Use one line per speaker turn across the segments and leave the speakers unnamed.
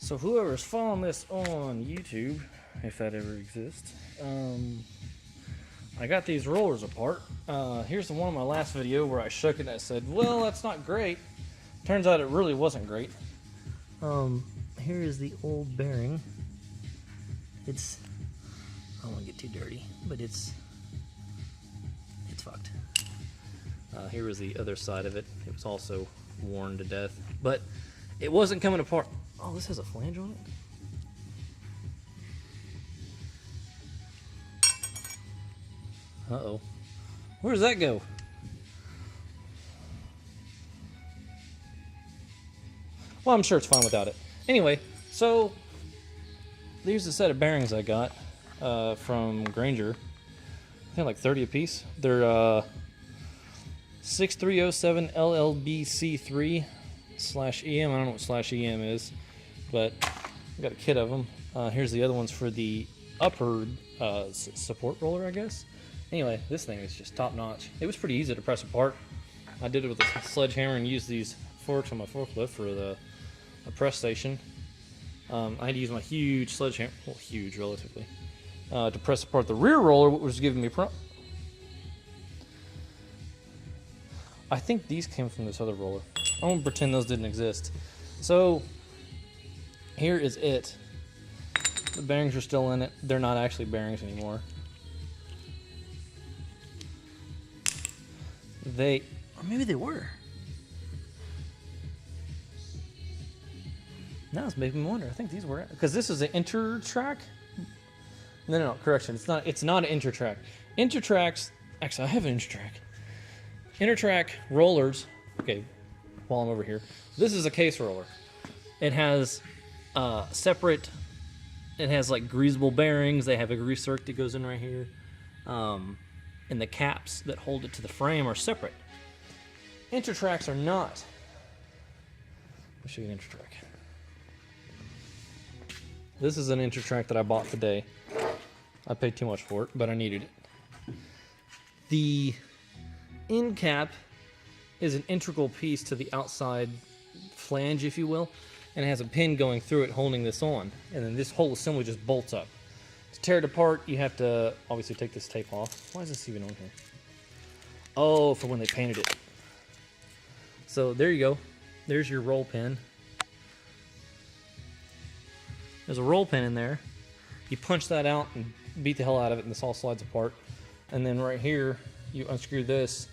So whoever's following this on YouTube, if that ever exists, I got these rollers apart. Here's the one in my last video where I shook it and I said, well, that's not great. Turns out it really wasn't great. Here is the old bearing. It's, I don't want to get too dirty, but it's fucked. Here was the other side of it. It was also worn to death, but it wasn't coming apart. Oh, this has a flange on it? Uh-oh. Where does that go? Well, I'm sure it's fine without it. Anyway, so here's a set of bearings I got from Grainger. I think like 30 a piece. They're 6307 LLBC3/EM. I don't know what /EM is, but I got a kit of them. Here's the other ones for the upper support roller, I guess. Anyway, this thing is just top notch. It was pretty easy to press apart. I did it with a sledgehammer and used these forks on my forklift for the press station. I had to use my huge sledgehammer, well, huge relatively, to press apart the rear roller, which was giving me I think these came from this other roller. I'm gonna pretend those didn't exist. So here is it. The bearings are still in it. They're not actually bearings anymore. Or maybe they were. Now it's making me wonder. I think these were, because this is an Intertrack. No, correction. It's not an Intertrack. Intertracks. Actually, I have an Intertrack. Intertrack rollers. Okay, while I'm over here, this is a case roller. It has separate. It has like greasable bearings. They have a grease zerk that goes in right here, and the caps that hold it to the frame are separate. Intertracks are not. I'll show you an Intertrack. This is an Intertrack that I bought today. I paid too much for it, but I needed it. The end cap is an integral piece to the outside flange, if you will, and it has a pin going through it holding this on, and then this whole assembly just bolts up. To tear it apart, you have to obviously take this tape off. Why is this even on here? Oh, for when they painted it. So there you go. There's your roll pin. There's a roll pin in there. You punch that out and beat the hell out of it, and this all slides apart. And then right here, you unscrew this,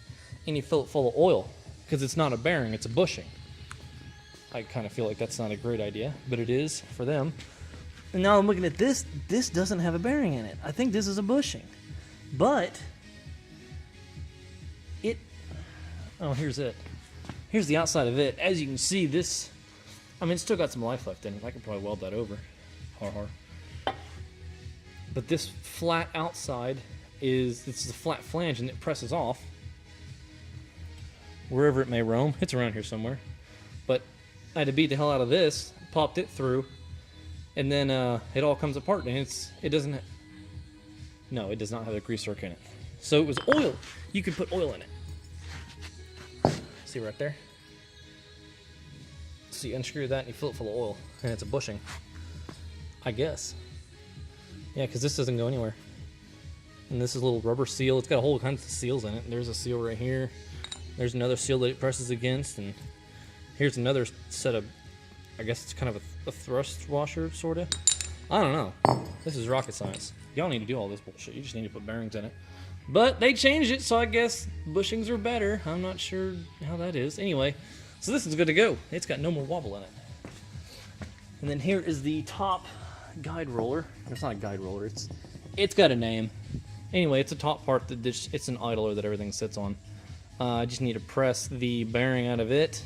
and you fill it full of oil, because it's not a bearing, it's a bushing. I kind of feel like that's not a great idea, but it is for them. And now I'm looking at this. This doesn't have a bearing in it. I think this is a bushing. But it... Oh, here's it. Here's the outside of it. As you can see, this... I mean, it's still got some life left in it. I could probably weld that over. But this flat outside is a flat flange, and it presses off wherever it may roam. It's around here somewhere. But I had to beat the hell out of this, popped it through, and then it all comes apart, and it doesn't. No, it does not have a grease zerk in it. So it was oil. You could put oil in it. See right there? So you unscrew that and you fill it full of oil, and it's a bushing. I guess. Yeah, because this doesn't go anywhere. And this is a little rubber seal. It's got a whole kinds of seals in it. There's a seal right here. There's another seal that it presses against, and here's another set of, I guess it's kind of a thrust washer, sort of. I don't know. This is rocket science. Y'all need to do all this bullshit. You just need to put bearings in it. But they changed it, so I guess bushings are better. I'm not sure how that is. Anyway, so this is good to go. It's got no more wobble in it. And then here is the top guide roller. It's not a guide roller. It's got a name. Anyway, it's a top part that it's an idler that everything sits on. I just need to press the bearing out of it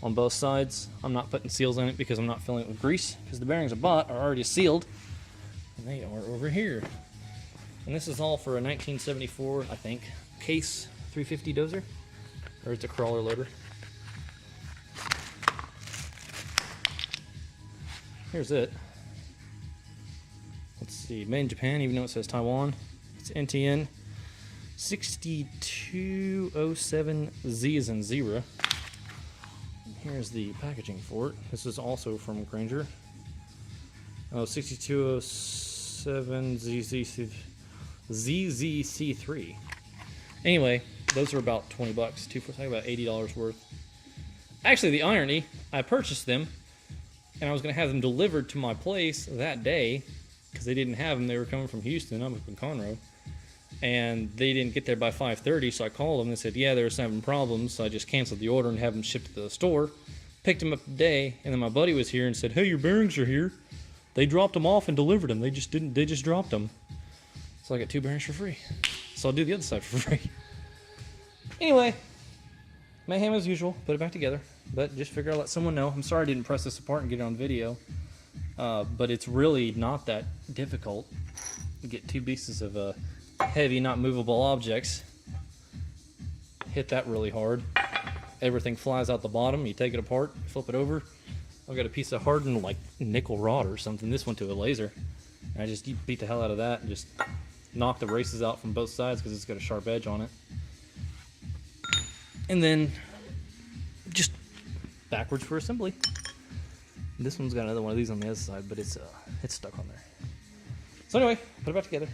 on both sides. I'm not putting seals in it because I'm not filling it with grease, because the bearings I bought are already sealed, and they are over here. And this is all for a 1974, I think, Case 350 dozer, or it's a crawler loader. Here's it. Let's see, made in Japan, even though it says Taiwan. It's NTN 6207Z as in zebra. Here's the packaging for it. This is also from Grainger. Oh, 6207 ZZC3. Anyway, those are about 20 bucks. Two for about $80 worth. Actually, the irony, I purchased them, and I was going to have them delivered to my place that day, because they didn't have them. They were coming from Houston. I'm up in Conroe. And they didn't get there by 5:30, so I called them and they said, yeah, they were having problems, so I just canceled the order and have them shipped to the store. Picked them up today, and then my buddy was here and said, hey, your bearings are here. They dropped them off and delivered them. They just dropped them. So I got 2 bearings for free. So I'll do the other side for free. Anyway, mayhem as usual. Put it back together. But just figure I'll let someone know. I'm sorry I didn't press this apart and get it on video. But it's really not that difficult. You get 2 pieces of heavy, not movable objects. Hit that really hard. Everything flies out the bottom. You take it apart, flip it over. I've got a piece of hardened like nickel rod or something. This went to a laser. And I just beat the hell out of that and just knock the races out from both sides because it's got a sharp edge on it. And then just backwards for assembly. This one's got another one of these on the other side, but it's stuck on there. So anyway, put it back together.